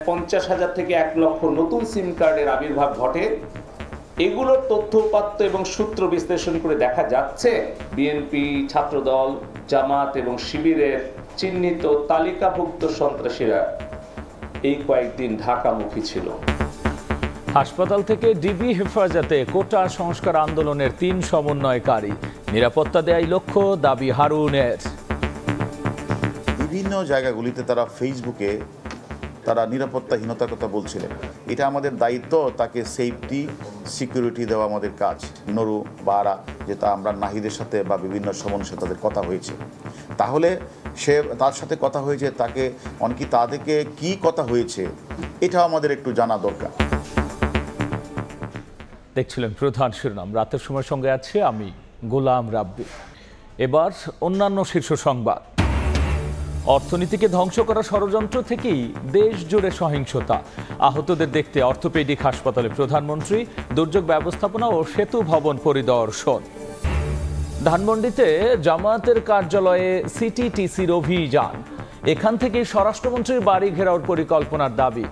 50,000 থেকে 1 লক্ষ নতুন সিম কার্ডের আবির্ভাব ঘটে। এগুলোর তথ্য উপাত্ত এবং সূত্র বিশ্লেষণ করে দেখা যাচ্ছে বিএনপি, ছাত্রদল, জামাত এবং শিবিরের চিহ্নিত তালিকাভুক্ত সন্ত্রাসীরা এই কয়েকদিন ঢাকামুখী ছিল। হাসপাতাল থেকে ডিবি হেফাজতে কোটা সংস্কার আন্দোলনের 3 সমন্বয়কারী, নিরাপত্তা দেয়াই লক্ষ্য, দাবি হারুনের। বিভিন্ন জায়গাগুলিতে তারা ফেসবুকে তারা নিরাপত্তাহীনতার কথা বলছিলেন। এটা আমাদের দায়িত্ব, তাকে সেফটি সিকিউরিটি দেওয়া আমাদের কাজ। নরু বারা যেটা আমরা নাহিদের সাথে বা বিভিন্ন সমন্বয়ের সাথে তাদের কথা হয়েছে, তাহলে সে তার সাথে কথা হয়েছে, তাকে অনেকে তাদেরকে কি কথা হয়েছে এটাও আমাদের একটু জানা দরকার। দেখছিলেন প্রধান শিরোনাম। রাতের সময় সঙ্গে আছে আমি গোলাম রাব্বি। এবার অন্যান্য শীর্ষ সংবাদ। অর্থনীতিকে ধ্বংস করা ষড়যন্ত্র থেকেই দেশ জুড়ে সহিংসতা। আহতদের দেখতে অর্থোপেডিক হাসপাতালে প্রধানমন্ত্রী, দুর্যোগ ব্যবস্থাপনা ও সেতু ভবন পরিদর্শন। ধানমন্ডিতে জামায়াতের কার্যালয়ে সিটিটিসির অভিযান। এখান থেকে স্বরাষ্ট্রমন্ত্রীর বাড়ি ঘেরাওর পরিকল্পনার দাবি।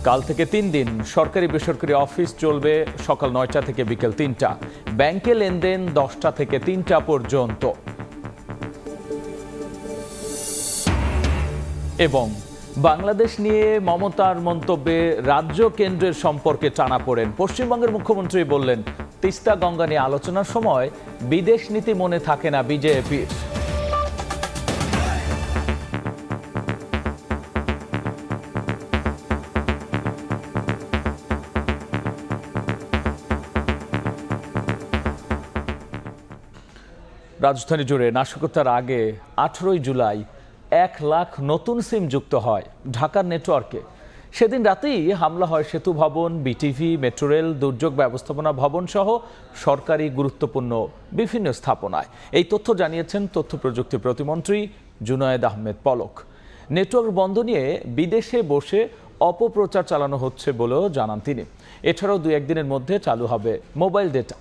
কাল থেকে 3 দিন সরকারি বেসরকারি অফিস চলবে সকাল 9টা থেকে বিকেল 3টা। ব্যাংকে লেনদেন 10টা থেকে 3টা পর্যন্ত। এবং বাংলাদেশ নিয়ে মমতার মন্তব্যে রাজ্য কেন্দ্রের সম্পর্কে টানাপোড়েন। পশ্চিমবঙ্গের মুখ্যমন্ত্রী বললেন, তিস্তা গঙ্গা নিয়ে আলোচনার সময় বিদেশ নীতি মনে থাকে না বিজেপির। রাজধানী জুড়ে নাশকতার আগে 18 জুলাই 1 লাখ নতুন সিম যুক্ত হয় ঢাকার নেটওয়ার্কে। সেদিন রাতেই হামলা হয় সেতু ভবন, বিটিভি, মেট্রো রেল, দুর্যোগ ব্যবস্থাপনা ভবন সহ সরকারি গুরুত্বপূর্ণ বিভিন্ন স্থাপনায়। এই তথ্য জানিয়েছেন তথ্য প্রযুক্তি প্রতিমন্ত্রী জুনায়েদ আহমেদ পলক। নেটওয়ার্ক বন্ধ নিয়ে বিদেশে বসে অপপ্রচার চালানো হচ্ছে বলেও জানান তিনি। এছাড়াও 2-1 দিনের মধ্যে চালু হবে মোবাইল ডেটা।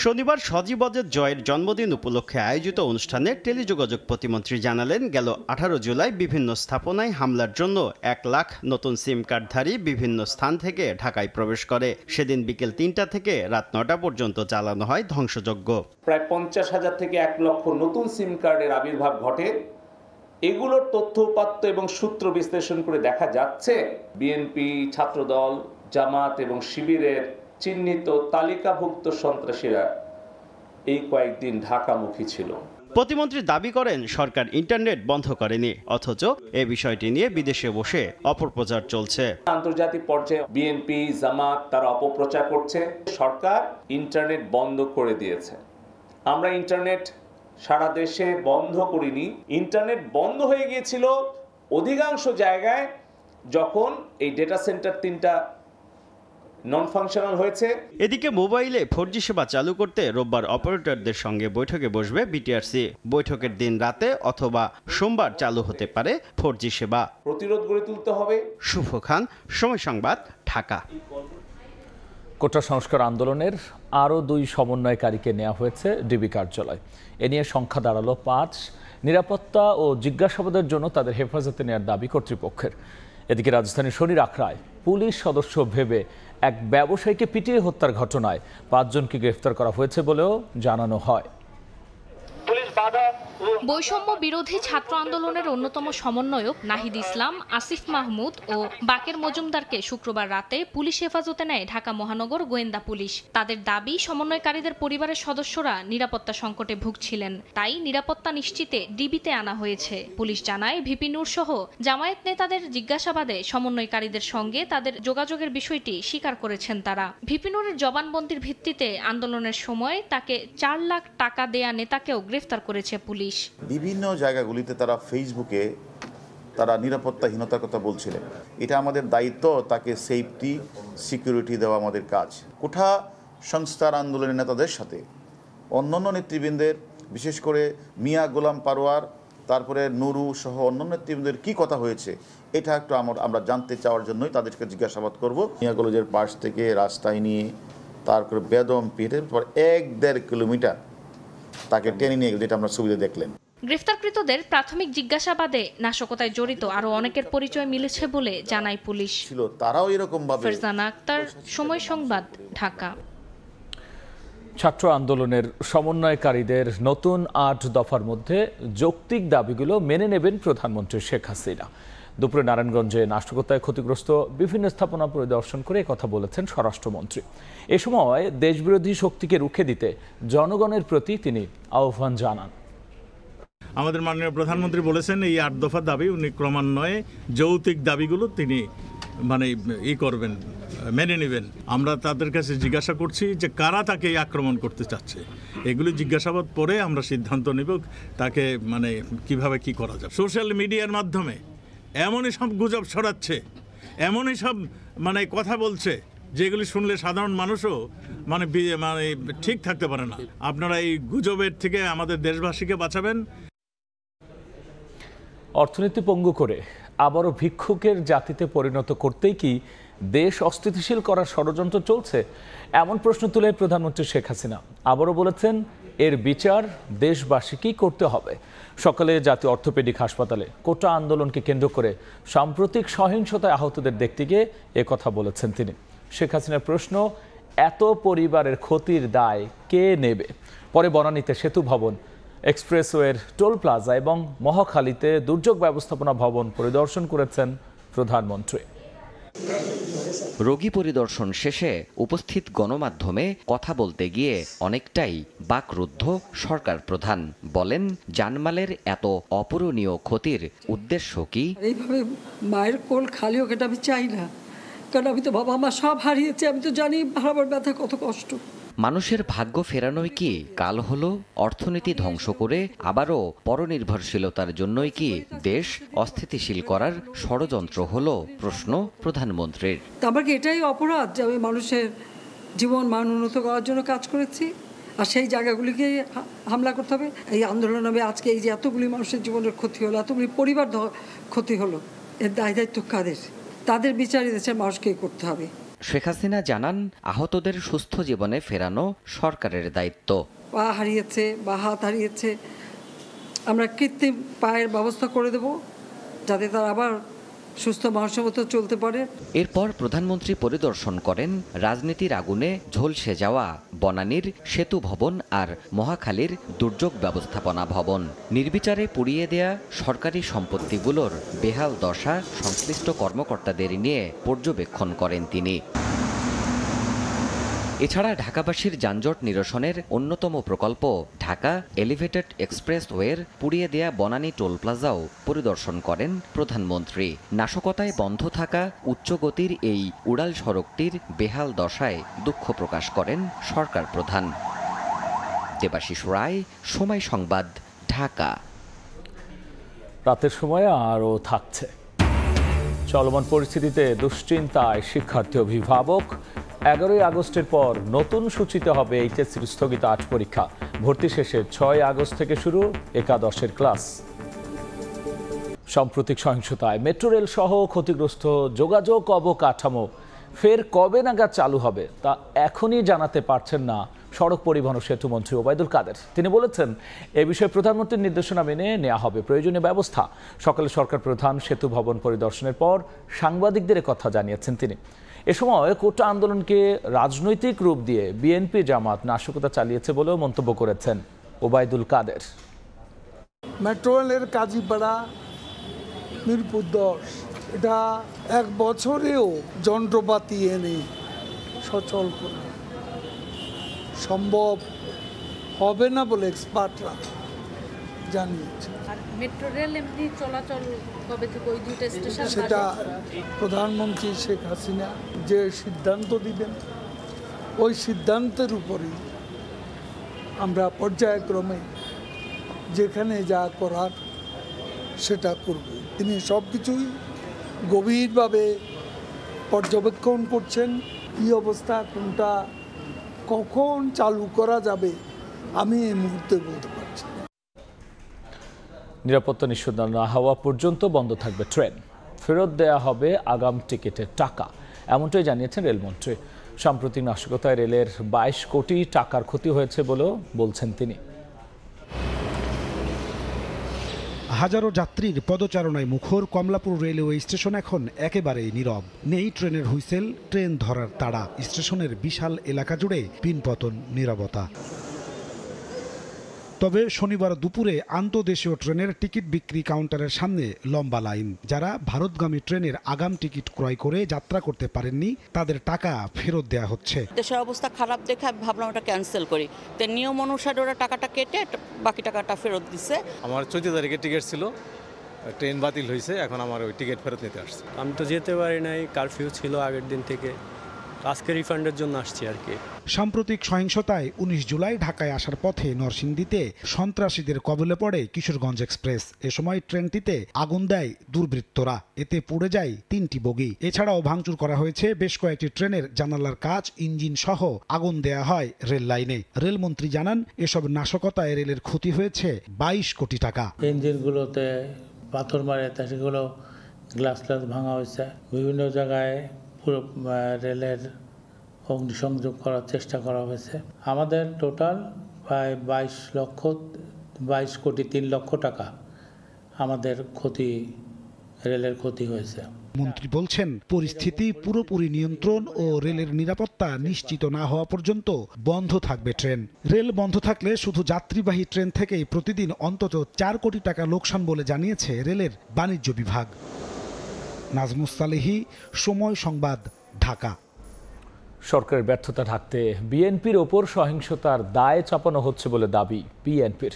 শনিবার সজীব অজেদ জয়ের জন্মদিন উপলক্ষে আয়োজিত অনুষ্ঠানে টেলিযোগাযোগ প্রতিমন্ত্রী জানালেন, গেল 18 জুলাই বিভিন্ন স্থাপনায় হামলার জন্য 1 লাখ নতুন সিম কার্ডধারী বিভিন্ন স্থান থেকে ঢাকায় প্রবেশ করে। সেদিন বিকেল 3টা থেকে রাত 9টা পর্যন্ত চালানো হয় ধ্বংসযজ্ঞ। প্রায় 50,000 থেকে 1 লক্ষ নতুন সিম কার্ডের আবির্ভাব ঘটে। এগুলোর তথ্য উপাত্ত এবং সূত্র বিশ্লেষণ করে দেখা যাচ্ছে বিএনপি, ছাত্রদল, জামাত এবং শিবিরের চিহ্নিত তালিকাভুক্ত সন্ত্রাসীরা এই কয়েকদিন ঢাকামুখী ছিল। প্রতিমন্ত্রী দাবি করেন, সরকার ইন্টারনেট বন্ধ করেনি, অথচ এ বিষয়টি নিয়ে বিদেশে বসে অপপ্রচার চলছে। আন্তর্জাতিক পর্যায়ে বিএনপি, জামাত তারা অপপ্রচার করছে। সরকার ইন্টারনেট বন্ধ করে দিয়েছে। আমরা ইন্টারনেট সারা দেশে বন্ধ করিনি। ইন্টারনেট বন্ধ হয়ে গিয়েছিল অধিকাংশ জায়গায় যখন এই ডেটা সেন্টার 3টা নন ফাংশনাল হয়েছে। এদিকে মোবাইলে 4G সেবা চালু করতে রোববার অপারেটরদের সঙ্গে বৈঠকে বসবে বিটিআরসি। বৈঠকের দিন রাতে অথবা সোমবার চালু হতে পারে 4G সেবা। প্রতিরোধ গড়ে তুলতে হবে। শুভ খান, সময় সংবাদ, ঢাকা। কোটা সংস্কার আন্দোলনের আরও 2 সমন্বয়কারীকে নেওয়া হয়েছে ডিবি কার্যালয়। এ নিয়ে সংখ্যা দাঁড়ালো 5। নিরাপত্তা ও জিজ্ঞাসাবাদের জন্য তাদের হেফাজতে নেওয়ার দাবি কর্তৃপক্ষের। এদিকে রাজধানীর শনির আখড়ায় পুলিশ সদস্য ভেবে এক ব্যবসায়ীকে পিটিয়ে হত্যার ঘটনায় 5 জনকে গ্রেফতার করা হয়েছে বলেও জানানো হয়। বৈষম্য বিরোধী ছাত্র আন্দোলনের অন্যতম সমন্বয়ক নাহিদ ইসলাম, আসিফ মাহমুদ ও বাকের মজুমদারকে শুক্রবার রাতে পুলিশ হেফাজতে নেয় ঢাকা মহানগর গোয়েন্দা পুলিশ। তাদের দাবি, সমন্বয়কারীদের পরিবারের সদস্যরা নিরাপত্তা সংকটে ভুগছিলেন, তাই নিরাপত্তা নিশ্চিতে ডিবিতে আনা হয়েছে। পুলিশ জানায়, ভিপি নূর সহ জামায়াত নেতাদের জিজ্ঞাসাবাদে সমন্বয়কারীদের সঙ্গে তাদের যোগাযোগের বিষয়টি স্বীকার করেছেন তারা। ভিপি নূরের জবানবন্দির ভিত্তিতে আন্দোলনের সময় তাকে 4 লাখ টাকা দেয়া নেতাকেও গ্রেফতার করেছে পুলিশ। বিভিন্ন জায়গাগুলিতে তারা ফেসবুকে তারা নিরাপত্তাহীনতার কথা বলছিলেন। এটা আমাদের দায়িত্ব, তাকে সেফটি সিকিউরিটি দেওয়া আমাদের কাজ। কোঠা সংস্কার আন্দোলনের নেতাদের সাথে অন্যান্য নেতৃবৃন্দের, বিশেষ করে মিয়া গোলাম পারোয়ার, তারপরে নুরু সহ অন্যান্য নেতৃবৃন্দের কি কথা হয়েছে এটা একটু আমরা জানতে চাওয়ার জন্যই তাদেরকে জিজ্ঞাসাবাদ করব। মিয়া কলেজের পাশ থেকে রাস্তায় নিয়ে তারপরে বেদম পিঠের পর 1-1.5 কিলোমিটার তাকে টেনে নিয়ে গেল, যেটা আমরা ছবিতে দেখলেন। গ্রেফতারকৃতদের প্রাথমিক জিজ্ঞাসাবাদে নাশকতায় জড়িত আরও অনেকের পরিচয় মিলেছে বলে জানায় পুলিশ। তারাও এরকম ভাবে। ফারজানা আক্তার, সময় সংবাদ, ঢাকা। ছাত্র আন্দোলনের সমন্বয়কারীদের নতুন ৮ দফার মধ্যে যৌক্তিক দাবিগুলো মেনে নেবেন প্রধানমন্ত্রী শেখ হাসিনা। দুপুরে নারায়ণগঞ্জে নাশকতায় ক্ষতিগ্রস্ত বিভিন্ন স্থাপনা পরিদর্শন করে কথা বলেছেন স্বরাষ্ট্রমন্ত্রী। এ সময় দেশবিরোধী শক্তিকে রুখে দিতে জনগণের প্রতি তিনি আহ্বান জানান। আমাদের মাননীয় প্রধানমন্ত্রী বলেছেন এই ৮ দফা দাবি উনি ক্রমান্বয়ে যৌক্তিক দাবিগুলো তিনি করবেন, মেনে নেবেন। আমরা তাদের কাছে জিজ্ঞাসা করছি যে কারা তাকে আক্রমণ করতে চাচ্ছে, এগুলি জিজ্ঞাসাবাদ পরে আমরা সিদ্ধান্ত নেব তাকে কিভাবে কি করা যায়। সোশ্যাল মিডিয়ার মাধ্যমে এমনই সব গুজব ছড়াচ্ছে, এমনই সব কথা বলছে যেগুলি শুনলে সাধারণ মানুষও ঠিক থাকতে পারে না। আপনারা এই গুজবের থেকে আমাদের দেশবাসীকে বাঁচাবেন। অর্থনীতি পঙ্গু করে আবারও ভিক্ষুকের জাতিতে পরিণত করতেই কি দেশ অস্থিতিশীল করার ষড়যন্ত্র চলছে? এমন প্রশ্ন তুলে প্রধানমন্ত্রী শেখ হাসিনা আবারও বলেছেন এর বিচার দেশবাসীকেই করতে হবে। সকালে জাতীয় অর্থোপেডিক হাসপাতালে কোটা আন্দোলনকে কেন্দ্র করে সাম্প্রতিক সহিংসতায় আহতদের দেখতে গিয়ে একথা বলেছেন তিনি। শেখ হাসিনার প্রশ্ন, এত পরিবারের ক্ষতির দায় কে নেবে? পরে বনানীতে সেতু ভবন, এক্সপ্রেসওয়ের টোল প্লাজা এবং মহাখালীতে দুর্যোগ ব্যবস্থাপনা ভবন পরিদর্শন করেছেন প্রধানমন্ত্রী। রোগী পরিদর্শন শেষে উপস্থিত গণমাধ্যমে কথা বলতে গিয়ে অনেকটাই বাকরুদ্ধ সরকার প্রধান। বলেন, জানমালের এত অপূরণীয় ক্ষতির উদ্দেশ্য কি? এইভাবে মায়ের কোল খালি হোক এটা আমি চাই না, কারণ আমি তো বাবা মা সব হারিয়েছি, আমি তো জানি হারাবার ব্যথা কত কষ্ট। মানুষের ভাগ্য ফেরানোই কি কাল হলো? অর্থনীতি ধ্বংস করে আবারও পরনির্ভরশীলতার জন্যই কি দেশ অস্থিতিশীল করার ষড়যন্ত্র হলো? প্রশ্ন প্রধানমন্ত্রীর। আমার কি এটাই অপরাধ যে আমি মানুষের জীবন মান উন্নত করার জন্য কাজ করেছি, আর সেই জায়গাগুলিকে হামলা করতে হবে? এই আন্দোলন হবে আজকে এই যে এতগুলি মানুষের জীবনের ক্ষতি হলো, এতগুলি পরিবার ক্ষতি হলো, এর দায় দায়িত্ব কাদের? তাদের বিচার দেশের মানুষকেই করতে হবে। শেখ হাসিনা জানান, আহতদের সুস্থ জীবনে ফেরানো সরকারের দায়িত্ব। পা হারিয়েছে বা হাত হারিয়েছে, আমরা কৃত্রিম পায়ের ব্যবস্থা করে দেব যাতে তারা আবার সুস্থ মানুষের মতো চলতে পারে। এরপর প্রধানমন্ত্রী পরিদর্শন করেন রাজনীতির আগুনে ঝলসে যাওয়া বনানীর সেতু ভবন আর মহাখালীর দুর্যোগ ব্যবস্থাপনা ভবন। নির্বিচারে পুড়িয়ে দেয়া সরকারি সম্পত্তিগুলোর বেহাল দশা সংশ্লিষ্ট কর্মকর্তাদের নিয়ে পর্যবেক্ষণ করেন তিনি। এছাড়া ঢাকাবাসীর যানজট নিরসনের অন্যতম প্রকল্প ঢাকা এলিভেটেড এক্সপ্রেসওয়ের পুড়িয়ে দেয়া বনানী টোল প্লাজাও পরিদর্শন করেন প্রধানমন্ত্রী। নাশকতায় বন্ধ থাকা উচ্চগতির এই উড়াল সড়কটির বেহাল দশায় দুঃখ প্রকাশ করেন সরকার প্রধান। দেবাশিস রায়, সময় সংবাদ, ঢাকা। রাতের সময় আরও থাকছে চলমান পরিস্থিতিতে দুশ্চিন্তায় শিক্ষার্থী অভিভাবক। 11 আগস্টের পর নতুন সূচিতে হবে এইচএসসির স্থগিত 8 পরীক্ষা। ভর্তি শেষে 6 আগস্ট থেকে শুরু একাদশের ক্লাস। সাম্প্রতিক সহিংসতায় মেট্রো রেল সহ ক্ষতিগ্রস্ত যোগাযোগ অবকাঠামো ফের কবে নাগাদ চালু হবে তা এখনই জানাতে পারছেন না সড়ক পরিবহন ও সেতু মন্ত্রী ওবায়দুল কাদের। তিনি বলেছেন, এ বিষয়ে প্রধানমন্ত্রীর নির্দেশনা মেনে নেওয়া হবে প্রয়োজনীয় ব্যবস্থা। সকালে সরকার প্রধান সেতু ভবন পরিদর্শনের পর সাংবাদিকদের কথা জানিয়েছেন তিনি। এ সময় কোটা আন্দোলনকে রাজনৈতিক রূপ দিয়ে বিএনপি জামাত নাশকতা চালিয়েছে বলেও মন্তব্য করেছেন ওবায়দুল কাদের। মেট্রো রেলের কাজীপাড়া মিরপুর 10 এটা 1 বছরেও যন্ত্রপাতি এনে সচল করা সম্ভব হবে না বলে এক্সপার্টরা জানিয়েছে। মেট্রো রেল এমনি চলাচল কবে থেকে ওই দুটো স্টেশন সেটা প্রধানমন্ত্রী শেখ হাসিনা যে সিদ্ধান্ত দিবেন ওই সিদ্ধান্তের উপরেই আমরা পর্যায়ক্রমে যেখানে যা করার সেটা করব। তিনি সব কিছুই গভীরভাবে পর্যবেক্ষণ করছেন। কী অবস্থা, কোনটা কখন চালু করা যাবে আমি এই মুহূর্তে বলতে পারছি না। নিরাপত্তা নিশ্চিত না হওয়া পর্যন্ত বন্ধ থাকবে ট্রেন। ফেরত দেয়া হবে আগাম টিকিটের টাকা, এমনটাই জানিয়েছেন রেলমন্ত্রী। সাম্প্রতিক নাশকতায় রেলের 22 কোটি টাকার ক্ষতি হয়েছে বলেও বলছেন তিনি। হাজারো যাত্রীর পদচারণায় মুখর কমলাপুর রেলওয়ে স্টেশন এখন একেবারেই নীরব। নেই ট্রেনের হুইসেল, ট্রেন ধরার তাড়া। স্টেশনের বিশাল এলাকা জুড়ে পিনপতন, নীরবতা। তবে শনিবার দুপুরে আন্তঃদেশীয় ট্রেনের টিকিট বিক্রি কাউন্টারের সামনে লম্বা লাইন। যারা ভারতগামী ট্রেনের আগাম টিকিট ক্রয় করে যাত্রা করতে পারেননি তাদের টাকা ফেরত দেওয়া হচ্ছে। দেশের অবস্থা খারাপ দেখে আমি ভাবলাম ওটা ক্যান্সেল করি। তো নিয়ম অনুসারে ওরা টাকাটা কেটে বাকি টাকাটা ফেরত দিচ্ছে। আমার 14 তারিখে টিকিট ছিল, ট্রেন বাতিল হয়েছে, এখন আমার ওই টিকিট ফেরত নিতে আসছে। আমি তো যেতে পারি নাই, কারফিউ ছিল আগের দিন থেকে, আজকে রিফান্ডের জন্য আসছি আর কি। সাম্প্রতিক সহিংসতায় 19 জুলাই ঢাকায় আসার পথে নরসিংদীতে সন্ত্রাসীদের কবলে পড়ে কিশোরগঞ্জ এক্সপ্রেস। এ সময় ট্রেনটিতে আগুন দেয় দুর্বৃত্তরা, এতে পুড়ে যায় 3টি বগি। এছাড়াও ভাঙচুর করা হয়েছে বেশ কয়েকটি ট্রেনের জানালার কাচ, ইঞ্জিন সহ আগুন দেয়া হয় রেল লাইনে। রেলমন্ত্রী জানান এসব নাশকতায় রেলের ক্ষতি হয়েছে 22 কোটি টাকা। ইঞ্জিনগুলোতে পাথর মারে, সেগুলো গ্লাস ভাঙা হয়েছে। বিভিন্ন জায়গায় পুরো রেলের অগ্নিসংযোগ করার চেষ্টা করা হয়েছে। আমাদের টোটাল প্রায় 22 কোটি 3 লক্ষ টাকা আমাদের ক্ষতি, রেলের ক্ষতি হয়েছে। মন্ত্রী বলছেন পরিস্থিতি পুরোপুরি নিয়ন্ত্রণ ও রেলের নিরাপত্তা নিশ্চিত না হওয়া পর্যন্ত বন্ধ থাকবে ট্রেন। রেল বন্ধ থাকলে শুধু যাত্রীবাহী ট্রেন থেকেই প্রতিদিন অন্তত 4 কোটি টাকা লোকসান বলে জানিয়েছে রেলের বাণিজ্য বিভাগ। নাজমুস সালেহী, সময় সংবাদ, ঢাকা। সরকারের ব্যর্থতা ঢাকতে বিএনপির ওপর সহিংসতার দায় চাপানো হচ্ছে বলে দাবি বিএনপির।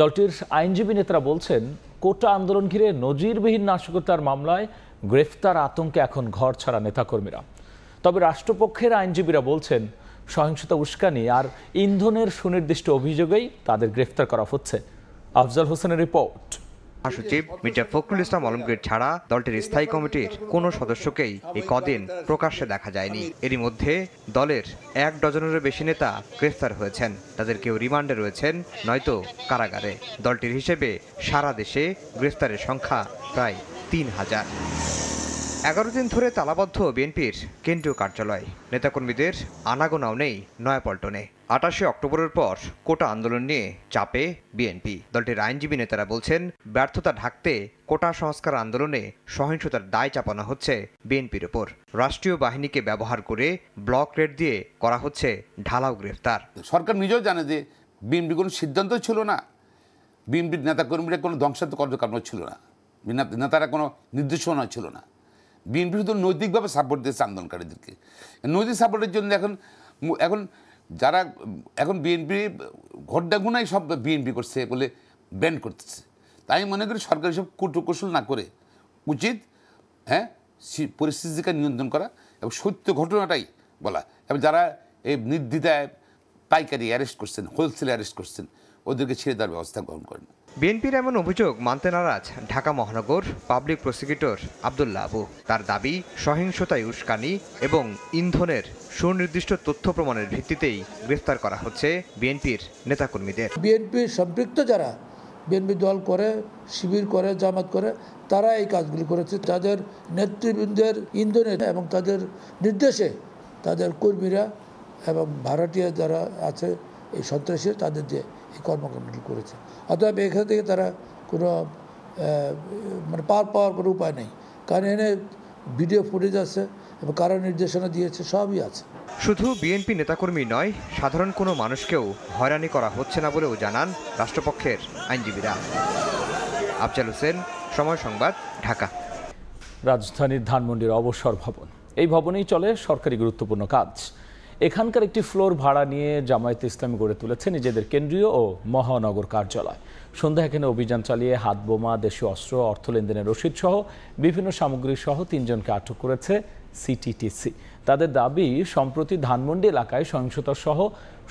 দলটির আইনজীবী নেতারা বলছেন কোটা আন্দোলন ঘিরে নজিরবিহীন নাশকতার মামলায় গ্রেফতার আতঙ্কে এখন ঘর ছাড়া নেতাকর্মীরা। তবে রাষ্ট্রপক্ষের আইনজীবীরা বলছেন সহিংসতা, উস্কানি আর ইন্ধনের সুনির্দিষ্ট অভিযোগেই তাদের গ্রেফতার করা হচ্ছে। আফজাল হোসেনের রিপোর্ট। মহাসচিব মির্জা ফখরুল ইসলাম আলমগীর ছাড়া দলটির স্থায়ী কমিটির কোনো সদস্যকেই এই কদিন প্রকাশ্যে দেখা যায়নি। এরই মধ্যে দলের 1 ডজনেরও বেশি নেতা গ্রেফতার হয়েছেন। তাদের কেউ রিমান্ডে রয়েছেন, নয়তো কারাগারে। দলটির হিসেবে সারা দেশে গ্রেফতারের সংখ্যা প্রায় 3000। 11 দিন ধরে তালাবদ্ধ বিএনপির কেন্দ্রীয় কার্যালয়। নেতাকর্মীদের আনাগোনাও নেই নয়াপল্টনে। 28 অক্টোবরের পর কোটা আন্দোলন নিয়ে চাপে বিএনপি। দলটির আইনজীবী নেতারা বলছেন ব্যর্থতা ঢাকতে কোটা সংস্কার আন্দোলনে সহিংসতার দায় চাপানো হচ্ছে বিএনপির ওপর। রাষ্ট্রীয় বাহিনীকে ব্যবহার করে ব্লক রেড দিয়ে করা হচ্ছে ঢালাও গ্রেফতার। সরকার নিজেও জানে যে বিএনপি কোনো সিদ্ধান্ত ছিল না, বিএনপির নেতাকর্মীরা কোনো ধ্বংসাত্মক কার্যক্রম ছিল না, নেতারা কোনো নির্দেশনা ছিল না। বিএনপি শুধু নৈতিকভাবে সাপোর্ট দিয়েছে আন্দোলনকারীদেরকে। নৈতিক সাপোর্টের জন্য এখন যারা এখন বিএনপি ঘটনাগুনাই সব বিএনপি করছে বলে ব্যান করতেছে। তাই আমি মনে করি সরকার সব কুটকৌশল না করে উচিত পরিস্থিতিকে নিয়ন্ত্রণ করা এবং সত্য ঘটনাটাই বলা। এবং যারা এই নির্দ্বিধায় পাইকারি অ্যারেস্ট করছেন, হোলসেল অ্যারেস্ট করছেন, ওদেরকে ছেড়ে দেওয়ার ব্যবস্থা গ্রহণ করেন। বিএনপির এমন অভিযোগ মানতে নারাজ ঢাকা মহানগর পাবলিক প্রসিকিউটর আব্দুল্লাহ আবু। তার দাবি সহিংসতায় উস্কানি এবং ইন্ধনের সুনির্দিষ্ট তথ্য প্রমাণের ভিত্তিতেই গ্রেফতার করা হচ্ছে বিএনপির নেতাকর্মীদের। বিএনপির সম্পৃক্ত যারা বিএনপি দল করে, শিবির করে, জামাত করে, তারা এই কাজগুলি করেছে। তাদের নেতৃবৃন্দের ইন্ধনে এবং তাদের নির্দেশে তাদের কর্মীরা এবং ভাড়াটিয়া যারা আছে এই সন্ত্রাসী তাদের দিয়ে এই কর্মকাণ্ডগুলি করেছে। অতএব এখান থেকে তারা কোনো পাওয়ার কোনো উপায় নেই, কারণ এনে ভিডিও ফুটেজ আছে এবং কারা নির্দেশনা দিয়েছে সবই আছে। শুধু বিএনপি নেতাকর্মী নয়, সাধারণ কোনো মানুষকেও হয়রানি করা হচ্ছে না বলেও জানান রাষ্ট্রপক্ষের আইনজীবীরা। আফজাল হোসেন, সময় সংবাদ, ঢাকা। রাজধানীর ধানমন্ডির অবসর ভবন, এই ভবনেই চলে সরকারি গুরুত্বপূর্ণ কাজ। এখানকার একটি ফ্লোর ভাড়া নিয়ে জামায়াতে ইসলামী গড়ে তুলেছে নিজেদের কেন্দ্রীয় ও মহানগর কার্যালয়। সন্ধ্যা এখানে অভিযান চালিয়ে হাত বোমা, দেশীয় অস্ত্র, অর্থ লেনদেনের রসিদ সহ বিভিন্ন সামগ্রী সহ 3 জনকে আটক করেছে সিটিটিসি। তাদের দাবি সম্প্রতি ধানমন্ডি এলাকায় সহিংসতা সহ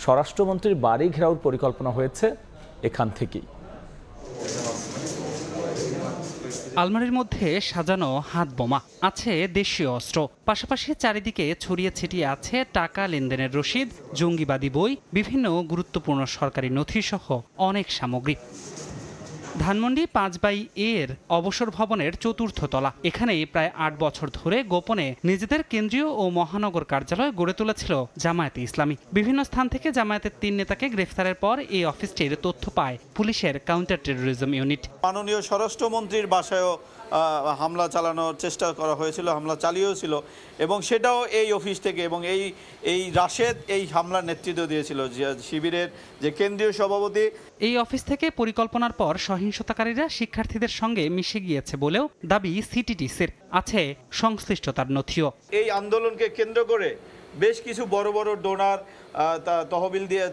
স্বরাষ্ট্রমন্ত্রীর বাড়ি ঘেরাওর পরিকল্পনা হয়েছে এখান থেকেই। আলমারির মধ্যে সাজানো হাত বোমা, আছে দেশীয় অস্ত্র, পাশাপাশি চারিদিকে ছড়িয়ে ছিটিয়ে আছে টাকা লেনদেনের রসিদ, জঙ্গিবাদী বই, বিভিন্ন গুরুত্বপূর্ণ সরকারি নথি সহ অনেক সামগ্রী। ধানমন্ডি 5/এর অবসর ভবনের 4র্থ তলা। এখানেই প্রায় 8 বছর ধরে গোপনে নিজেদের কেন্দ্রীয় ও মহানগর কার্যালয় গড়ে তুলেছিল জামায়াতে ইসলামী। বিভিন্ন স্থান থেকে জামায়াতের 3 নেতাকে গ্রেফতারের পর এই অফিসটির তথ্য পায় পুলিশের কাউন্টার টেরোরিজম ইউনিট। মাননীয় স্বরাষ্ট্রমন্ত্রীর বাসায়ও হামলা চালানোর চেষ্টা করা হয়েছিল, হামলা চালিয়েছিল, এবং সেটাও এই অফিস থেকে, এবং এই রাশেদ এই হামলার নেতৃত্ব দিয়েছিল শিবিরের যে কেন্দ্রীয় সভাপতি। এই অফিস থেকে পরিকল্পনার পর সহিংসতাকারীরা শিক্ষার্থীদের সঙ্গে মিশে গিয়েছে বলেও দাবি সিটিটিসির। আছে সংশ্লিষ্টতার নথিও। এই আন্দোলনকে কেন্দ্র করে বেশ কিছু বড় বড় ডোনার তহবিল দিয়ে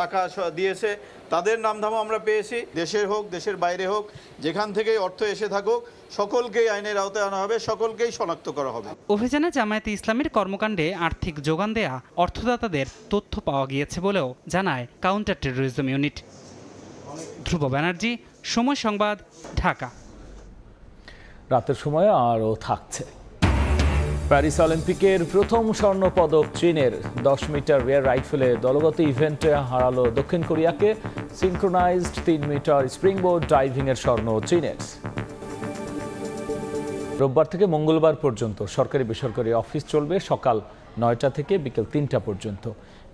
টাকা দিয়েছে, তাদের নামধামও আমরা পেয়েছি। দেশের হোক দেশের বাইরে হোক, যেখান থেকেই অর্থ এসে থাকুক, সকলকেই আইনের আওতায় আনা হবে, সকলকেই শনাক্ত করা হবে। অভিযানে জামায়াতে ইসলামীর কর্মকাণ্ডে আর্থিক যোগান দেয়া অর্থদাতাদের তথ্য পাওয়া গিয়েছে বলেও জানায় কাউন্টার টেরোরিজম ইউনিট। ধ্রুব ব্যানার্জি, সময় সংবাদ, ঢাকা। রাতের সময় আরও থাকছে। প্যারিস অলিম্পিকের প্রথম স্বর্ণ পদক চীনের। 10 মিটার এয়ার রাইফেলে দলগত ইভেন্টে হারালো দক্ষিণ কোরিয়াকে। সিনক্রোনাইজড 3 মিটার স্প্রিংবোর্ড ডাইভিংয়ের স্বর্ণ চীনের। রোববার থেকে মঙ্গলবার পর্যন্ত সরকারি বেসরকারি অফিস চলবে সকাল 9টা থেকে বিকেল 3টা পর্যন্ত।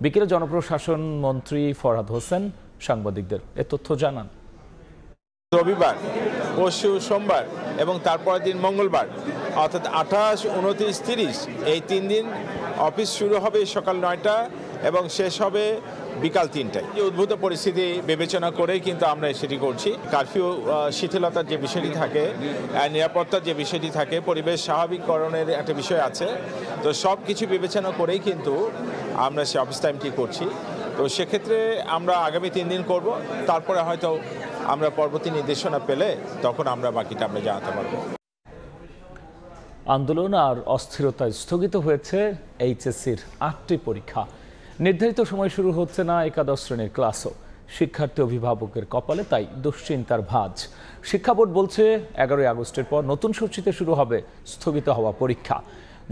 বিকেলে জনপ্রশাসন মন্ত্রী ফরহাদ হোসেন সাংবাদিকদের এ তথ্য জানান। রবিবার, পরশু সোমবার এবং তারপরের দিন মঙ্গলবার, অর্থাৎ 28, 29, 30 এই 3 দিন অফিস শুরু হবে সকাল 9টা এবং শেষ হবে বিকাল 3টায়। এই উদ্ভূত পরিস্থিতি বিবেচনা করেই কিন্তু আমরা সেটি করছি। কারফিউ শিথিলতার যে বিষয়টি থাকে, নিরাপত্তার যে বিষয়টি থাকে, পরিবেশ স্বাভাবিককরণের একটা বিষয় আছে, তো সব কিছু বিবেচনা করেই কিন্তু আমরা সে অফিস টাইমটি করছি। তো সেক্ষেত্রে আমরা আগামী 3 দিন করব, তারপরে হয়তো আমরা পরবর্তী নির্দেশনা পেলে তখন আমরা বাকিটা আমরা জানাতে পারবো। আন্দোলন আর অস্থিরতায় স্থগিত হয়েছে এইচএসসির 8টি পরীক্ষা। নির্ধারিত সময় শুরু হচ্ছে না একাদশ শ্রেণীর ক্লাসও। শিক্ষার্থী অভিভাবকের কপালে তাই দুশ্চিন্তার ভাঁজ। শিক্ষা বোর্ড বলছে 11 আগস্টের পর নতুন সূচিতে শুরু হবে স্থগিত হওয়া পরীক্ষা।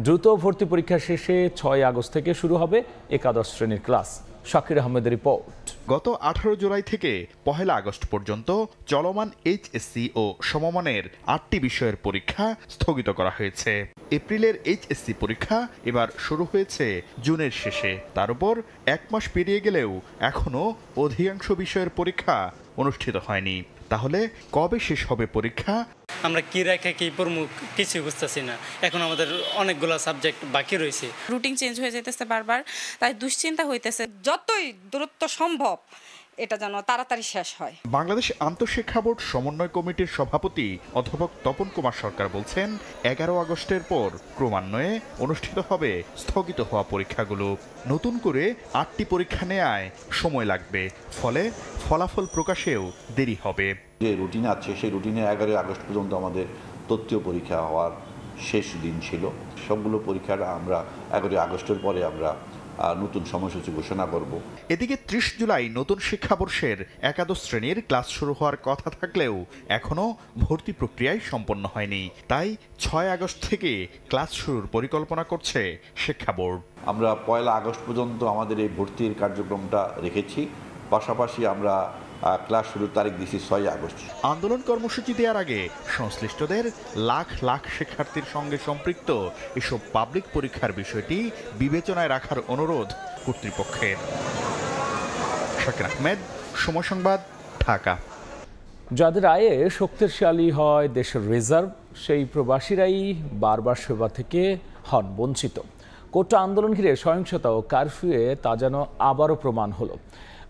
দ্রুত ভর্তি পরীক্ষা শেষে 6 আগস্ট থেকে শুরু হবে একাদশ শ্রেণীর ক্লাস। শাকির আহমেদের রিপোর্ট। গত 18 জুলাই থেকে 1 আগস্ট পর্যন্ত চলমান এইচএসসি ও সমমানের 8টি বিষয়ের পরীক্ষা স্থগিত করা হয়েছে। এপ্রিলের এইচএসসি পরীক্ষা এবার শুরু হয়েছে জুনের শেষে। তার উপর 1 মাস পেরিয়ে গেলেও এখনো অধিকাংশ বিষয়ের পরীক্ষা অনুষ্ঠিত হয়নি। তাহলে কবে শেষ হবে পরীক্ষা? আমরা কি রেখে কি পড়মু কিছু বুঝতেছি না। এখন আমাদের অনেকগুলো সাবজেক্ট বাকি রয়েছে। রুটিন চেঞ্জ হয়ে যেতেছে বারবার, তাই দুশ্চিন্তা হইতেছে। যতই দ্রুত সম্ভব এটা যেন তাড়াতাড়ি শেষ হয়। বাংলাদেশ আন্তঃশিক্ষা বোর্ড সমন্বয় কমিটির সভাপতি অধ্যাপক তপন কুমার সরকার বলছেন, 11 আগস্টের পর ক্রমান্বয়ে অনুষ্ঠিত হবে স্থগিত হওয়া পরীক্ষাগুলো। নতুন করে 8টি পরীক্ষা নেয়ায় সময় লাগবে, ফলে ফলাফল প্রকাশেও দেরি হবে। যে রুটিন আছে সেই রুটিনে 11 আগস্ট পর্যন্ত আমাদের তত্ত্বীয় পরীক্ষা হওয়ার শেষ দিন ছিল। সবগুলো পরীক্ষার আমরা 11 আগস্টের পরে আমরা নতুন সময়সূচি ঘোষণা করব। এদিকে 30 জুলাই নতুন শিক্ষাবর্ষের একাদশ শ্রেণীর ক্লাস শুরু হওয়ার কথা থাকলেও এখনো ভর্তি প্রক্রিয়ায় সম্পন্ন হয়নি। তাই 6 আগস্ট থেকে ক্লাস শুরুর পরিকল্পনা করছে শিক্ষা বোর্ড। আমরা 1 আগস্ট পর্যন্ত আমাদের এই ভর্তির কার্যক্রমটা রেখেছি, পাশাপাশি আমরা ক্লাস শুরুর তারিখ দিয়েছি 6 আগস্ট। আন্দোলন কর্মসূচি দেওয়ার আগে সংশ্লিষ্টদের লাখ লাখ শিক্ষার্থীর সঙ্গে সম্পৃক্ত এসব পাবলিক পরীক্ষার বিষয়টি বিবেচনায় রাখার অনুরোধ কর্তৃপক্ষের। শাকির আহমেদ, সময় সংবাদ, ঢাকা। যাদের আয়ে শক্তিশালী হয় দেশের রিজার্ভ, সেই প্রবাসীরাই বারবার সেবা থেকে হন বঞ্চিত। কোটা আন্দোলন ঘিরে সহিংসতা ও কারফিউয়ে তা যেন আবারও প্রমাণ হলো।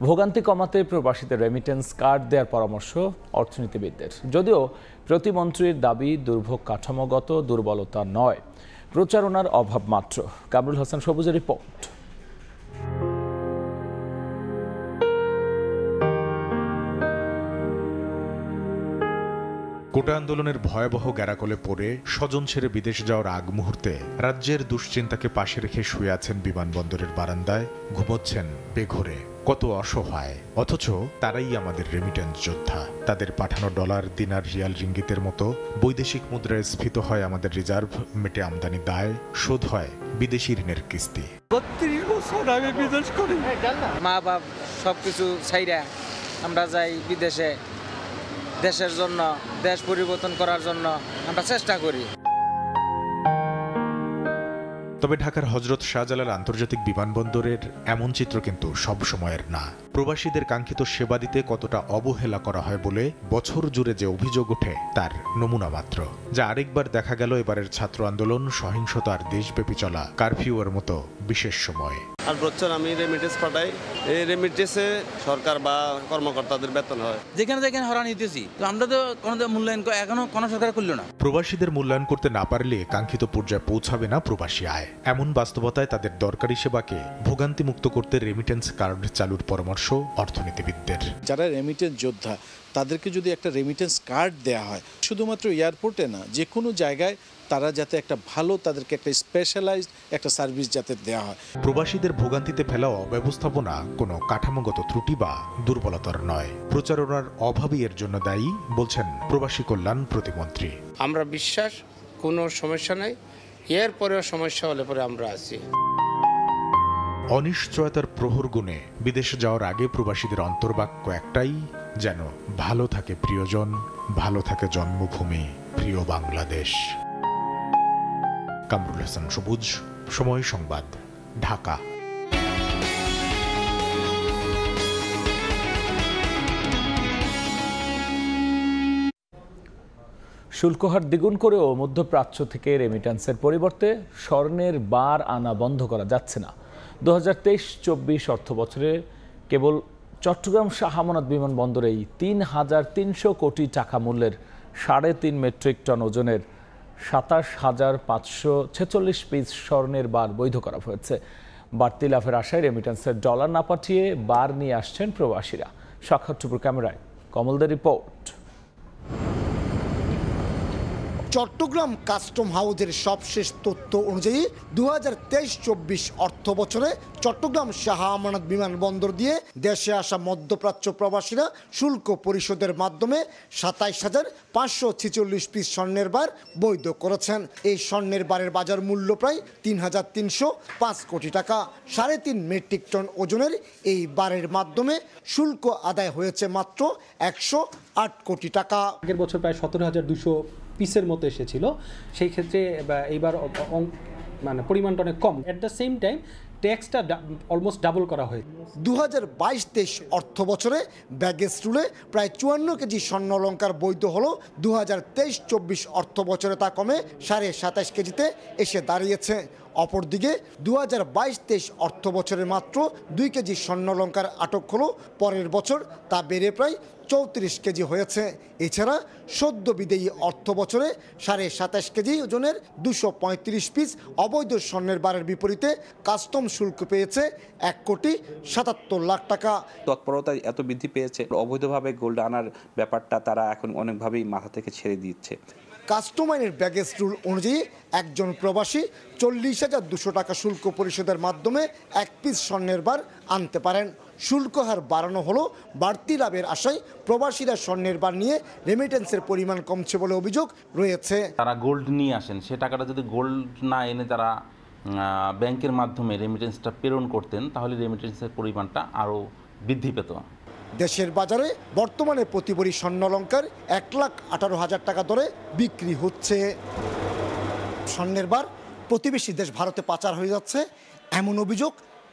ভোগান্তি কমাতে প্রবাসীদের রেমিটেন্স কার্ড দেওয়ার পরামর্শ অর্থনীতিবিদদের। যদিও প্রতিমন্ত্রীর দাবি দুর্ভোগ কাঠামোগত দুর্বলতা নয়, প্রচারণার অভাব মাত্র। কামরুল হাসান সবুজের রিপোর্ট। কোটা আন্দোলনের ভয়াবহ গ্যারাকলে পড়ে স্বজন ছেড়ে বিদেশ যাওয়ার আগ মুহূর্তে রাজ্যের দুশ্চিন্তাকে পাশে রেখে শুয়ে আছেন বিমানবন্দরের বারান্দায়, ঘুমোচ্ছেন বেঘরে। কত অসহায়, অথচ তারাই আমাদের রেমিটেন্স যোদ্ধা। তাদের পাঠানো ডলার, দিনার, রিয়াল, রিঙ্গিতের মতো বৈদেশিক মুদ্রায় স্ফীত হয় আমাদের রিজার্ভ, মেটে আমদানি দায়, শোধ হয় বিদেশি ঋণের কিস্তি। 32 বছর আমি বিদেশ করি, মা বাপ সবকিছু ছাইরা আমরা যাই বিদেশে। দেশের জন্য, দেশ পরিবর্তন করার জন্য আমরা চেষ্টা করি। তবে ঢাকার হযরত শাহজালাল আন্তর্জাতিক বিমানবন্দরের এমন চিত্র কিন্তু সব সময়ের না। প্রবাসীদের কাঙ্ক্ষিত সেবা দিতে কতটা অবহেলা করা হয় বলে বছর জুড়ে যে অভিযোগ ওঠে তার নমুনা মাত্র, যা আরেকবার দেখা গেল এবারের ছাত্র আন্দোলন, সহিংসতা আর দেশব্যাপী চলা কারফিউয়ের মতো বিশেষ সময়ে। আর বছর আমি রেমিটেন্স পাঠাই, এই রেমিটেন্সে সরকার বা কর্মকর্তাদের বেতন হয়। যেখানে যেখানে হরানি দিতেছি, তো আমরা তো কোনো মূল্যায়ন এখনো কোনো সরকার করলো না। প্রবাসীদের মূল্যায়ন করতে না পারলে কাঙ্ক্ষিত পর্যায়ে পৌঁছাবে না প্রবাসী আয়। এমন বাস্তবতায় তাদের দরকারি সেবাকে ভোগান্তিমুক্ত করতে রেমিটেন্স কার্ড চালুর পরামর্শ অর্থনীতিবিদদের। যারা রেমিটেন্স যোদ্ধা তাদেরকে যদি একটা রেমিটেন্স কার্ড দেওয়া হয়, শুধুমাত্র এয়ারপোর্টে না, যে কোনো জায়গায় তারা যাতে একটা ভালো, তাদেরকে একটা স্পেশালাইজড একটা সার্ভিস যাতে দেওয়া হয়। প্রবাসীদের ভোগান্তিতে ফেলা অব্যবস্থাপনা কোনো কাঠামোগত ত্রুটি বা দুর্বলতার নয়, প্রচারণার অভাবই এর জন্য দায়ী বলছেন প্রবাসী কল্যাণ প্রতিমন্ত্রী। আমরা বিশ্বাস কোনো সমস্যা নাই, এরপরেও সমস্যা হলে পরে আমরা আছি। অনিশ্চয়তার প্রহর গুণে বিদেশে যাওয়ার আগে প্রবাসীদের অন্তর্বাক্য একটাই, যেন ভালো থাকে প্রিয়জন, ভালো থাকে জন্মভূমি, প্রিয় বাংলাদেশ। কামরুল হাসান সবুজ, সময় সংবাদ, ঢাকা। শুল্কহার দ্বিগুণ করেও মধ্যপ্রাচ্য থেকে রেমিট্যান্সের পরিবর্তে স্বর্ণের বার আনা বন্ধ করা যাচ্ছে না। 2023-24 অর্থ বছরে কেবল চট্টগ্রাম শাহ আমানত বিমানবন্দরেই 3,300 কোটি টাকা মূল্যের 3.5 মেট্রিক টন ওজনের 27,546 পিস স্বর্ণের বার বৈধ করা হয়েছে। বাড়তি লাভের আশায় রেমিট্যান্সের ডলার না পাঠিয়ে বার নিয়ে আসছেন প্রবাসীরা। সাক্ষাৎ টুপুর ক্যামেরায় কমলদের রিপোর্ট। চট্টগ্রাম কাস্টম হাউসের সবশেষ তথ্য অনুযায়ী 2023-24 অর্থ বছরে চট্টগ্রাম শাহ আমানত বিমানবন্দর দিয়ে দেশে আসা মধ্যপ্রাচ্য প্রবাসীরা শুল্ক পরিশোধের মাধ্যমে 27,546 পিস স্বর্ণের বার বৈধ করেছেন। এই স্বর্ণের বারের বাজার মূল্য প্রায় 3,305 কোটি টাকা। 3.5 মেট্রিক টন ওজনের এই বারের মাধ্যমে শুল্ক আদায় হয়েছে মাত্র 108 কোটি টাকা। আগের বছর প্রায় 17,200 পিসের মতো এসেছিল, সেই ক্ষেত্রে এইবার মানে পরিমাণটা অনেক কম। এট দ্য সেম টাইম ট্যাক্সটা অলমোস্ট ডাবল করা হয়। 2022-23 অর্থ বছরে ব্যাগেজ রুলে প্রায় 54 কেজি স্বর্ণ অলংকার বৈধ হলো। 2023-24 অর্থ বছরে তা কমে 27.5 কেজিতে এসে দাঁড়িয়েছে। অপরদিকে 2022-23 অর্থ বছরে মাত্র 2 কেজি স্বর্ণ অলংকার আটক হলো। পরের বছর তা বেড়ে প্রায় 34 কেজি হয়েছে। এছাড়া সদ্য বিদেয়ী অর্থ বছরে 27.5 কেজি ওজনের 235 পিস অবৈধ স্বর্ণের বারের বিপরীতে কাস্টম শুল্ক পেয়েছে 1,77 লাখ টাকা। তৎপরতা এত বৃদ্ধি পেয়েছে, অবৈধভাবে গোল্ড আনার ব্যাপারটা তারা এখন অনেকভাবেই মাথা থেকে ছেড়ে দিচ্ছে। কাস্টম আইনের ব্যাগেজ রুল অনুযায়ী একজন প্রবাসী 40,200 টাকা শুল্ক পরিশোধের মাধ্যমে 1 পিস স্বর্ণের বার আনতে পারেন। শুল্ক হার বাড়ানো হলো বাড়তি লাভের আশায় প্রবাসীরা স্বর্ণের বার নিয়ে রেমিটেন্সের পরিমাণ কমছে বলে অভিযোগ রয়েছে। তারা গোল্ড নিয়ে আসেন, সে টাকাটা যদি গোল্ড না এনে তারা ব্যাংকের মাধ্যমে রেমিটেন্সটা প্রেরণ করতেন, তাহলে রেমিটেন্সের পরিমাণটা আরও বৃদ্ধি পেত। দেশের বাজারে বর্তমানে প্রতি ভরি স্বর্ণ অলংকার 1,18,000 টাকা দরে বিক্রি হচ্ছে। স্বর্ণের বার প্রতিবেশী দেশ ভারতে পাচার হয়ে যাচ্ছে, এমন অভিযোগ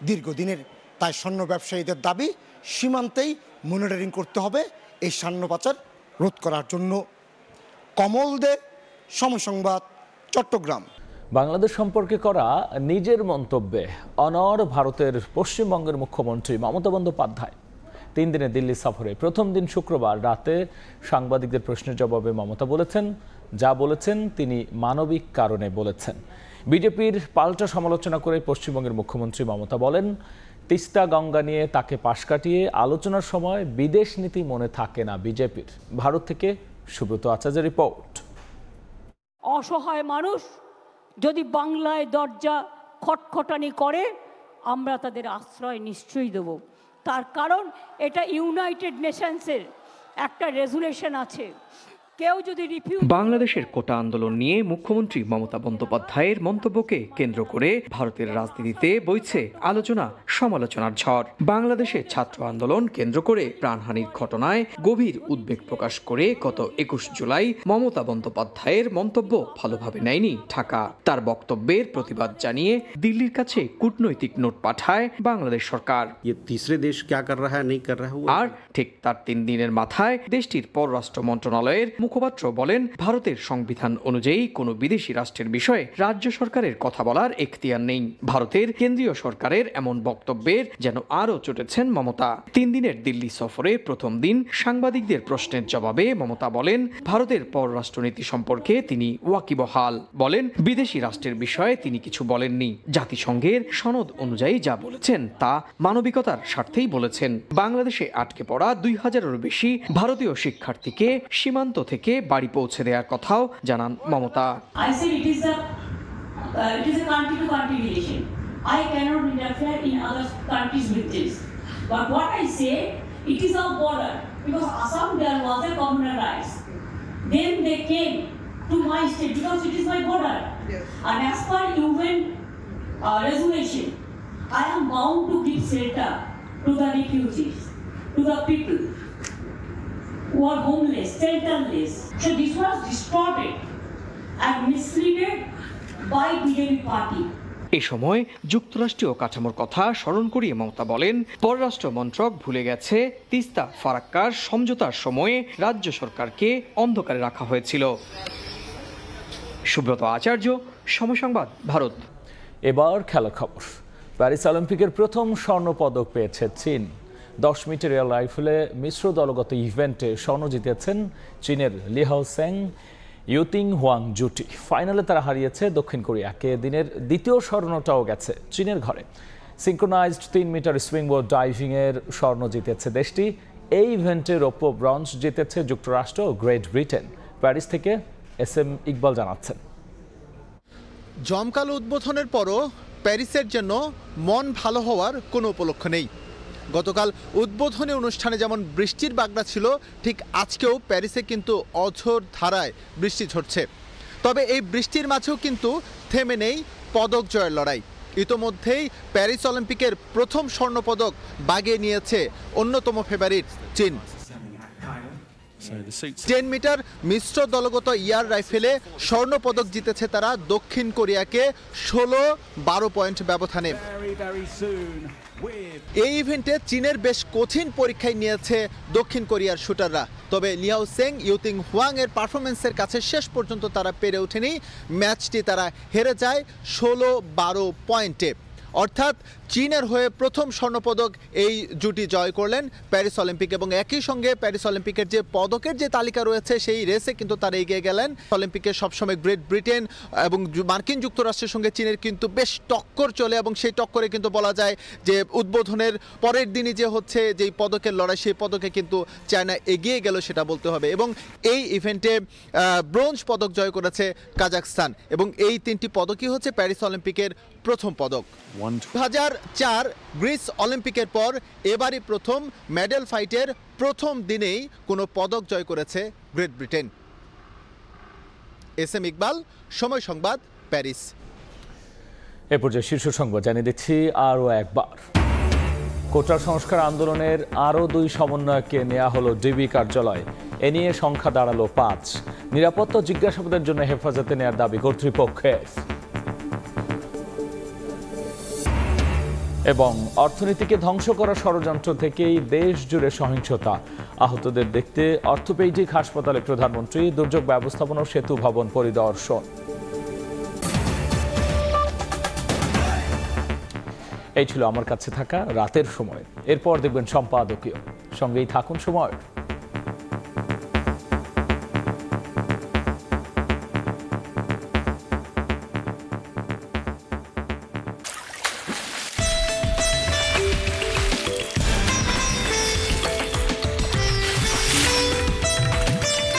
দীর্ঘদিনের। তাই স্বর্ণ ব্যবসায়ীদের দাবি সীমান্তেই মনিটরিং করতে হবে এই স্বর্ণ পাচার রোধ করার জন্য। কমল দে, সময় সংবাদ, চট্টগ্রাম। বাংলাদেশ সম্পর্কে করা নিজের মন্তব্যে অনড় ভারতের পশ্চিমবঙ্গের মুখ্যমন্ত্রী মমতা বন্দ্যোপাধ্যায়। 3 দিনের দিল্লি সফরে প্রথম দিন শুক্রবার রাতে সাংবাদিকদের প্রশ্নের জবাবে মমতা বলেছেন, যা বলেছেন তিনি মানবিক কারণে বলেছেন। বিজেপির পাল্টা সমালোচনা করে পশ্চিমবঙ্গের মুখ্যমন্ত্রী মমতা বলেন, তিস্তা গঙ্গা নিয়ে তাকে পাশ কাটিয়ে আলোচনার সময় বিদেশ নীতি মনে থাকে না বিজেপির। ভারত থেকে সুব্রত আচার্যের রিপোর্ট। অসহায় মানুষ যদি বাংলায় দরজা খটখটানি করে, আমরা তাদের আশ্রয় নিশ্চয়ই দেব। তার কারণ এটা ইউনাইটেড নেশনসের একটা রেজুলেশন আছে। কেউ যদি রিফিউজ বাংলাদেশের কোটা আন্দোলন নিয়ে মুখ্যমন্ত্রী মমতা বন্দ্যোপাধ্যায়ের মন্তব্যকে কেন্দ্র করে ভারতের রাজনীতিতে বইছে আলোচনা সমালোচনার ঝড়। বাংলাদেশে ছাত্র আন্দোলন কেন্দ্র করে প্রাণহানির ঘটনায় গভীর উদ্বেগ প্রকাশ করে গত 21 জুলাই মমতা বন্দ্যোপাধ্যায়ের মন্তব্য ভালোভাবে নেয়নি ঢাকা। তার বক্তব্যের প্রতিবাদ জানিয়ে দিল্লির কাছে কূটনৈতিক নোট পাঠায় বাংলাদেশ সরকার। আর ঠিক তার 3 দিনের মাথায় দেশটির পররাষ্ট্র মন্ত্রণালয়ের মুখপাত্র বলেন, ভারতের সংবিধান অনুযায়ী কোনো বিদেশি রাষ্ট্রের বিষয়ে রাজ্য সরকারের কথা বলার এখতিয়ার নেই। ভারতের কেন্দ্রীয় সরকারের এমন বক্তব্যের যেন আরও চটেছেন মমতা। 3 দিনের দিল্লি সফরে প্রথম দিন সাংবাদিকদের প্রশ্নের জবাবে মমতা বলেন, ভারতের পররাষ্ট্রনীতি সম্পর্কে তিনি ওয়াকিবহাল। বলেন, বিদেশি রাষ্ট্রের বিষয়ে তিনি কিছু বলেননি। জাতিসংঘের সনদ অনুযায়ী যা বলেছেন তা মানবিকতার স্বার্থেই বলেছেন। বাংলাদেশে আটকে পড়া 2000-এরও বেশি ভারতীয় শিক্ষার্থীকে সীমান্ত থেকে বাড়ি পৌঁছে দেওয়ার কথাও জানান Mamata. I am bound to give shelter to the refugees, to the people who are homeless, shelterless. So this was distorted and misleaded by BJP party. এ সময় যুক্তরাষ্ট্রীয় কাঠামোর কথা স্মরণ করিয়ে মমতা বলেন, পররাষ্ট্র মন্ত্রক ভুলে গেছে তিস্তা ফারাক্কার সমঝোতার সময়ে রাজ্য সরকারকে অন্ধকারে রাখা হয়েছিল। সুব্রত আচার্য, সময় সংবাদ, ভারত। এবার খেলার খবর। প্যারিস অলিম্পিকের প্রথম স্বর্ণপদক পেয়েছে চীন। 10 মিটার এয়ার রাইফেলে মিশ্র দলগত ইভেন্টে স্বর্ণ জিতেছেন চীনের লিহাও সেং ইউতিং হুয়াং জুটি। ফাইনালে তারা হারিয়েছে দক্ষিণ কোরিয়াকে। দিনের দ্বিতীয় স্বর্ণটাও গেছে চীনের ঘরে। সিঙ্ক্রোনাইজড 3 মিটার সুইংবোর্ড ডাইভিংয়ের স্বর্ণ জিতেছে দেশটি। এই ইভেন্টে রৌপ্য ব্রোঞ্জ জিতেছে যুক্তরাষ্ট্র ও গ্রেট ব্রিটেন। প্যারিস থেকে SM ইকবাল জানাচ্ছেন। জমকালো উদ্বোধনের পরও প্যারিসের জন্য মন ভালো হওয়ার কোনো উপলক্ষ নেই। গতকাল উদ্বোধনী অনুষ্ঠানে যেমন বৃষ্টির বাগড়া ছিল, ঠিক আজকেও প্যারিসে কিন্তু অঝোর ধারায় বৃষ্টি ঝরছে। তবে এই বৃষ্টির মাঝেও কিন্তু থেমে নেই পদক জয়ের লড়াই। ইতোমধ্যেই প্যারিস অলিম্পিকের প্রথম স্বর্ণপদক বাগিয়ে নিয়েছে অন্যতম ফেভারিট চীন। 10 মিটার মিশ্র দলগত এয়ার রাইফেলে স্বর্ণপদক জিতেছে তারা দক্ষিণ কোরিয়াকে 16-12 পয়েন্ট ব্যবধানে। এই ইভেন্টে চীনের বেশ কঠিন পরীক্ষায় নিয়েছে দক্ষিণ কোরিয়ার শুটাররা। তবে লিহাও সেং ইউতিং হুয়াং এর পারফরমেন্সের কাছে শেষ পর্যন্ত তারা পেরে ওঠেনি। ম্যাচটি তারা হেরে যায় 16-12 পয়েন্টে। অর্থাৎ চীনের হয়ে প্রথম স্বর্ণপদক এই জুটি জয় করলেন প্যারিস অলিম্পিক। এবং একই সঙ্গে প্যারিস অলিম্পিকের যে পদকের যে তালিকা রয়েছে সেই রেসে কিন্তু তারা এগিয়ে গেলেন। অলিম্পিকে সবসময় গ্রেট ব্রিটেন এবং মার্কিন যুক্তরাষ্ট্রের সঙ্গে চীনের কিন্তু বেশ টক্কর চলে, এবং সেই টক্করে কিন্তু বলা যায় যে উদ্বোধনের পরের দিনই যে হচ্ছে যেই পদকের লড়াই, সেই পদকে কিন্তু চায়না এগিয়ে গেল সেটা বলতে হবে। এবং এই ইভেন্টে ব্রোঞ্জ পদক জয় করেছে কাজাখস্তান, এবং এই 3টি পদকই হচ্ছে প্যারিস অলিম্পিকের প্রথম পদক। 2004 গ্রিস অলিম্পিকের পর এবারই প্রথম মেডেল ফাইটের প্রথম দিনেই কোনো পদক জয় করেছে গ্রেট ব্রিটেন। SM ইকবাল, সময় সংবাদ, প্যারিস। এ পর্যায়ে শীর্ষ সংবাদ জানিয়ে দিচ্ছি আরও একবার। কোটা সংস্কার আন্দোলনের আরও 2 সমন্বয়ককে নেওয়া হলো ডিবি কার্যালয়ে। এ নিয়ে সংখ্যা দাঁড়ালো 5। নিরাপত্তা জিজ্ঞাসাবাদের জন্য হেফাজতে নেওয়ার দাবি কর্তৃপক্ষের। এবং অর্থনীতিকে ধ্বংস করার ষড়যন্ত্র থেকেই দেশ জুড়ে সহিংসতা। আহতদের দেখতে অর্থোপেডিক হাসপাতালে প্রধানমন্ত্রী। দুর্যোগ ব্যবস্থাপনা ও সেতু ভবন পরিদর্শন। এই ছিল আমার কাছে থাকা রাতের সময়। এরপর দেখবেন সম্পাদকীয়। সঙ্গেই থাকুন সময়।